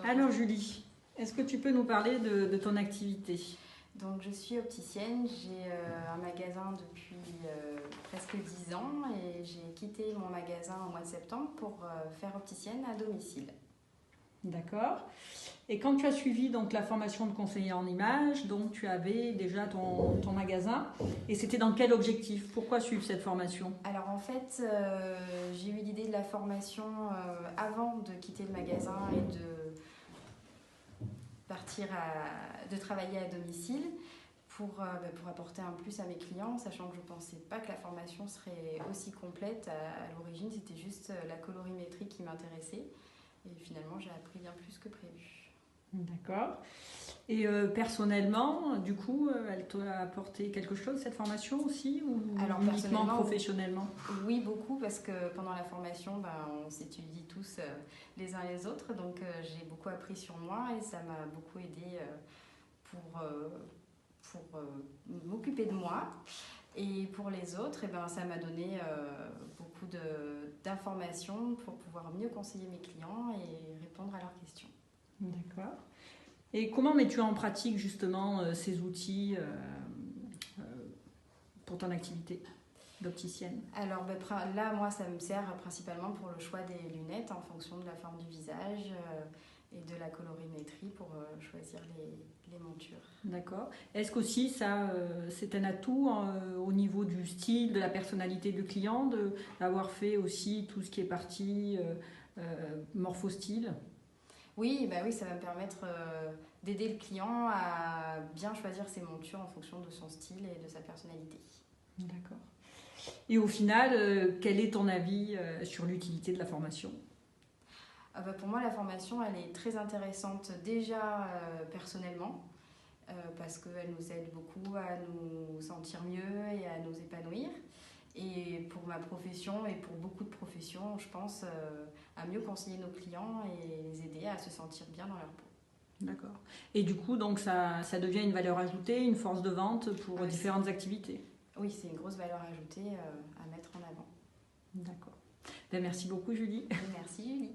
Alors Julie, est-ce que tu peux nous parler de ton activité? Donc je suis opticienne, j'ai un magasin depuis presque 10 ans et j'ai quitté mon magasin au mois de septembre pour faire opticienne à domicile. D'accord. Et quand tu as suivi donc la formation de conseiller en images, donc tu avais déjà ton magasin, et c'était dans quel objectif? Pourquoi suivre cette formation? Alors en fait, j'ai eu l'idée de la formation avant de quitter le magasin et de de travailler à domicile pour apporter un plus à mes clients, sachant que je ne pensais pas que la formation serait aussi complète. À l'origine, c'était juste la colorimétrie qui m'intéressait. Et finalement, j'ai appris bien plus que prévu. D'accord. Et personnellement, du coup, elle t'a apporté quelque chose, cette formation aussi, ou Alors uniquement personnellement, professionnellement? oui, beaucoup, parce que pendant la formation, on s'étudie tous les uns les autres. Donc j'ai beaucoup appris sur moi et ça m'a beaucoup aidé pour m'occuper de moi. Et pour les autres, ça m'a donné beaucoup d'informations pour pouvoir mieux conseiller mes clients et répondre à leurs questions. D'accord. Et comment mets-tu en pratique justement ces outils euh, pour ton activité d'opticienne? Alors là, moi, ça me sert principalement pour le choix des lunettes en fonction de la forme du visage et de la colorimétrie pour choisir les montures. D'accord. Est-ce qu'aussi ça, c'est un atout au niveau du style, de la personnalité du client, d'avoir fait aussi tout ce qui est partie morphostyle? Oui, oui, ça va me permettre d'aider le client à bien choisir ses montures en fonction de son style et de sa personnalité. D'accord. Et au final, quel est ton avis sur l'utilité de la formation? Pour moi, la formation, elle est très intéressante déjà personnellement, parce qu'elle nous aide beaucoup à nous sentir mieux et à nous épanouir. Et pour ma profession et pour beaucoup de professions, je pense à mieux conseiller nos clients et les aider à se sentir bien dans leur peau. D'accord. Et du coup, donc ça devient une valeur ajoutée, une force de vente pour différentes activités? Oui, c'est une grosse valeur ajoutée à mettre en avant. D'accord. Ben, merci beaucoup Julie. Et merci Julie.